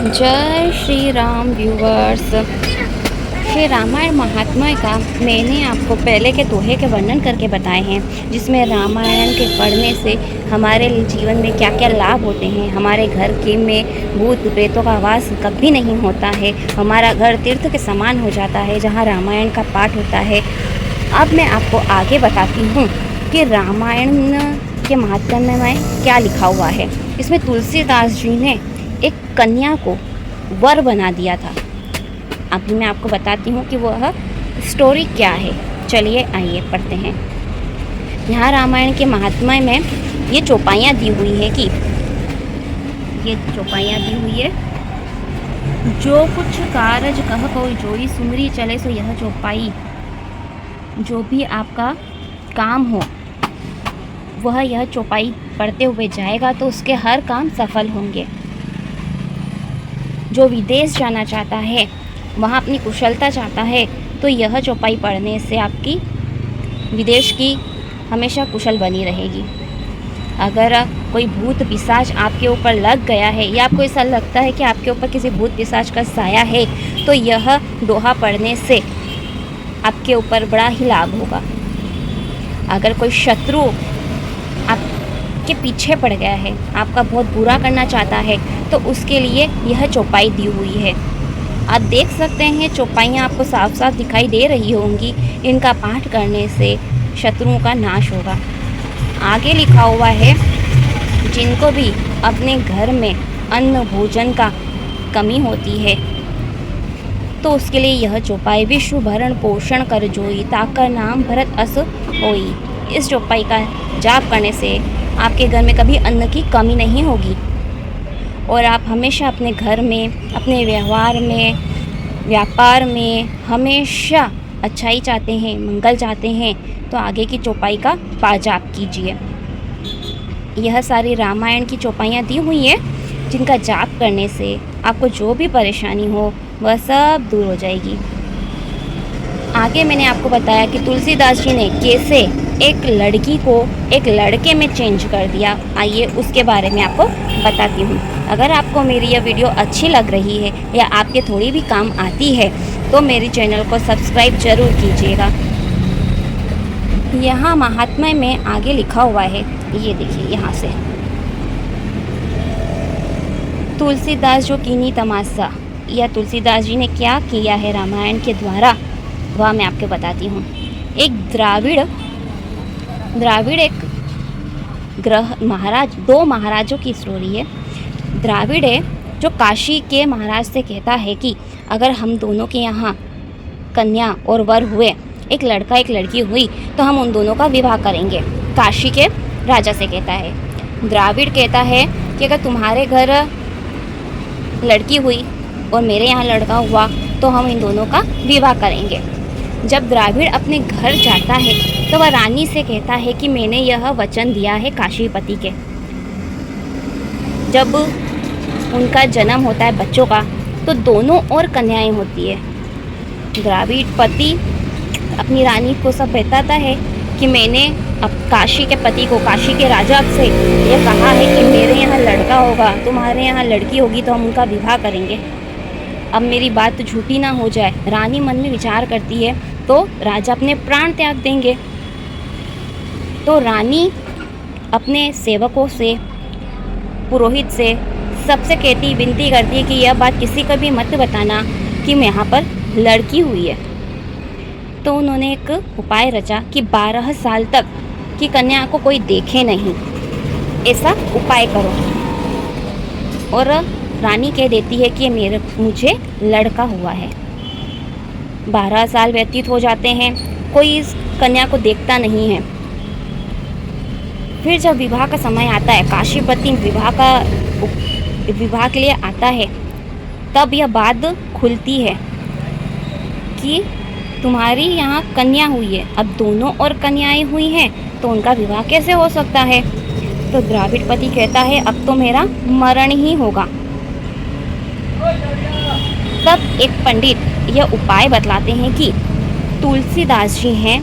जय श्री राम व्यूवर्स। श्री रामायण महात्म्य का मैंने आपको पहले के दोहे के वर्णन करके बताए हैं, जिसमें रामायण के पढ़ने से हमारे जीवन में क्या क्या लाभ होते हैं। हमारे घर के में भूत प्रेतों का वास कभी नहीं होता है। हमारा घर तीर्थ के समान हो जाता है जहाँ रामायण का पाठ होता है। अब मैं आपको आगे बताती हूँ कि रामायण के महात्म्य में क्या लिखा हुआ है। इसमें तुलसीदास जी ने एक कन्या को वर बना दिया था। अभी मैं आपको बताती हूँ कि वह स्टोरी क्या है। चलिए आइए पढ़ते हैं। यहाँ रामायण के महात्म्य में ये चौपाइयाँ दी हुई है कि जो कुछ कारज कह कोई जोई सुमरी चले सो यह चौपाई। जो भी आपका काम हो वह यह चौपाई पढ़ते हुए जाएगा तो उसके हर काम सफल होंगे। जो विदेश जाना चाहता है, वहाँ अपनी कुशलता चाहता है, तो यह चौपाई पढ़ने से आपकी विदेश की हमेशा कुशल बनी रहेगी। अगर कोई भूत पिशाच आपके ऊपर लग गया है या आपको ऐसा लगता है कि आपके ऊपर किसी भूत पिशाच का साया है, तो यह दोहा पढ़ने से आपके ऊपर बड़ा ही लाभ होगा। अगर कोई शत्रु आपके पीछे पड़ गया है, आपका बहुत बुरा करना चाहता है, तो उसके लिए यह चौपाई दी हुई है। आप देख सकते हैं चौपाइयाँ आपको साफ साफ दिखाई दे रही होंगी। इनका पाठ करने से शत्रुओं का नाश होगा। आगे लिखा हुआ है, जिनको भी अपने घर में अन्न भोजन का कमी होती है तो उसके लिए यह चौपाई विश्व भरण पोषण कर जोई ताकर नाम भरत अस होई। इस चौपाई का जाप करने से आपके घर में कभी अन्न की कमी नहीं होगी और आप हमेशा अपने घर में, अपने व्यवहार में, व्यापार में हमेशा अच्छाई चाहते हैं, मंगल चाहते हैं, तो आगे की चौपाई का जाप कीजिए। यह सारी रामायण की चौपाइयाँ दी हुई है, जिनका जाप करने से आपको जो भी परेशानी हो वह सब दूर हो जाएगी। आगे मैंने आपको बताया कि तुलसीदास जी ने कैसे एक लड़की को एक लड़के में चेंज कर दिया। आइए उसके बारे में आपको बताती हूँ। अगर आपको मेरी यह वीडियो अच्छी लग रही है या आपके थोड़ी भी काम आती है तो मेरे चैनल को सब्सक्राइब जरूर कीजिएगा। यहाँ महात्म्य में आगे लिखा हुआ है, ये देखिए यहाँ से, तुलसीदास जो कीनी तमाशा, या तुलसीदास जी ने क्या किया है रामायण के द्वारा, वह मैं आपको बताती हूँ। एक द्राविड़ एक महाराज, दो महाराजों की स्टोरी है। द्राविड़ है जो काशी के महाराज से कहता है कि अगर हम दोनों के यहाँ कन्या और वर हुए, एक लड़का एक लड़की हुई, तो हम उन दोनों का विवाह करेंगे। काशी के राजा से कहता है। द्राविड़ कहता है कि अगर तुम्हारे घर लड़की हुई और मेरे यहाँ लड़का हुआ तो हम इन दोनों का विवाह करेंगे। जब द्राविड़ अपने घर जाता है तो वह रानी से कहता है कि मैंने यह वचन दिया है काशीपति के। जब उनका जन्म होता है बच्चों का, तो दोनों और कन्याएं होती है। द्राविड़ पति अपनी रानी को सब बताता है कि मैंने अब काशी के पति को, काशी के राजा से यह कहा है कि मेरे यहाँ लड़का होगा, तुम्हारे यहाँ लड़की होगी, तो हम उनका विवाह करेंगे। अब मेरी बात तो झूठी ना हो जाए। रानी मन में विचार करती है तो राजा अपने प्राण त्याग देंगे। तो रानी अपने सेवकों से, पुरोहित से, सबसे कहती, विनती करती है कि यह बात किसी को भी मत बताना कि मैं यहाँ पर लड़की हुई है। तो उन्होंने एक उपाय रचा कि 12 साल तक की कन्या को कोई देखे नहीं, ऐसा उपाय करो। और रानी कह देती है कि मुझे लड़का हुआ है। 12 साल व्यतीत हो जाते हैं, कोई इस कन्या को देखता नहीं है। फिर जब विवाह का समय आता है, काशीपति विवाह के लिए आता है, तब यह बात खुलती है कि तुम्हारी यहाँ कन्या हुई है। अब दोनों और कन्याएं हुई हैं तो उनका विवाह कैसे हो सकता है। तो द्राविड़ पति कहता है अब तो मेरा मरण ही होगा। तब एक पंडित यह उपाय बतलाते हैं कि तुलसीदास जी हैं,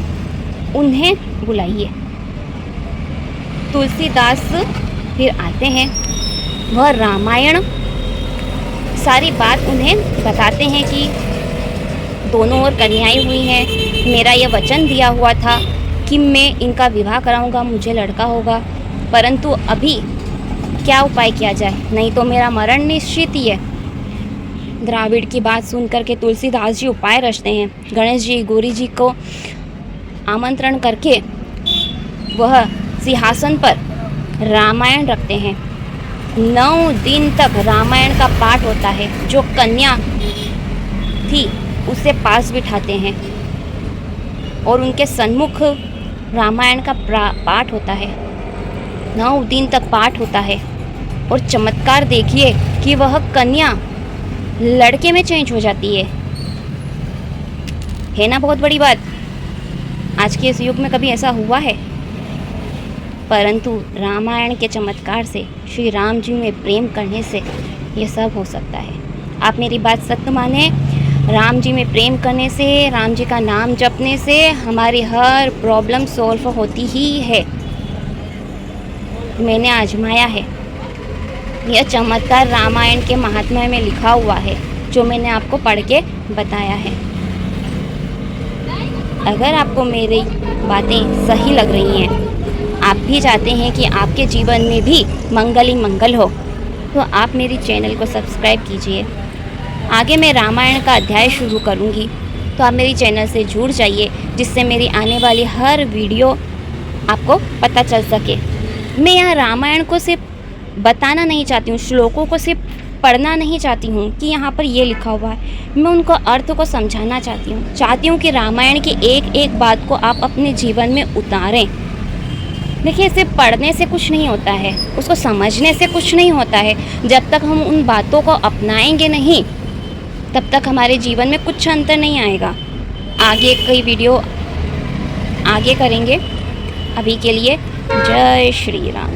उन्हें बुलाइए। तुलसीदास फिर आते हैं। वह रामायण सारी बात उन्हें बताते हैं कि दोनों ओर कन्याएं हुई हैं, मेरा यह वचन दिया हुआ था कि मैं इनका विवाह कराऊंगा, मुझे लड़का होगा, परंतु अभी क्या उपाय किया जाए, नहीं तो मेरा मरण निश्चित ही है। द्राविड़ की बात सुनकर के तुलसीदास जी उपाय रचते हैं। गणेश जी गौरी जी को आमंत्रण करके वह सिंहासन पर रामायण रखते हैं। 9 दिन तक रामायण का पाठ होता है। जो कन्या थी उसे पास बिठाते हैं और उनके सन्मुख रामायण का पाठ होता है। 9 दिन तक पाठ होता है और चमत्कार देखिए कि वह कन्या लड़के में चेंज हो जाती है ना बहुत बड़ी बात। आज के इस युग में कभी ऐसा हुआ है? परंतु रामायण के चमत्कार से, श्री राम जी में प्रेम करने से ये सब हो सकता है। आप मेरी बात सत्य माने, राम जी में प्रेम करने से, राम जी का नाम जपने से हमारी हर प्रॉब्लम सॉल्व होती ही है। मैंने आजमाया है। यह चमत्कार रामायण के महात्म्य में लिखा हुआ है, जो मैंने आपको पढ़ के बताया है। अगर आपको मेरी बातें सही लग रही हैं, आप भी चाहते हैं कि आपके जीवन में भी मंगल ही मंगल हो, तो आप मेरी चैनल को सब्सक्राइब कीजिए। आगे मैं रामायण का अध्याय शुरू करूँगी, तो आप मेरी चैनल से जुड़ जाइए, जिससे मेरी आने वाली हर वीडियो आपको पता चल सके। मैं यहाँ रामायण को सिर्फ बताना नहीं चाहती हूँ, श्लोकों को सिर्फ पढ़ना नहीं चाहती हूँ कि यहाँ पर ये लिखा हुआ है। मैं उनको अर्थ को समझाना चाहती हूँ कि रामायण की एक एक बात को आप अपने जीवन में उतारें। देखिए, सिर्फ पढ़ने से कुछ नहीं होता है, उसको समझने से कुछ नहीं होता है। जब तक हम उन बातों को अपनाएंगे नहीं, तब तक हमारे जीवन में कुछ अंतर नहीं आएगा। आगे कई वीडियो आगे करेंगे। अभी के लिए जय श्री राम।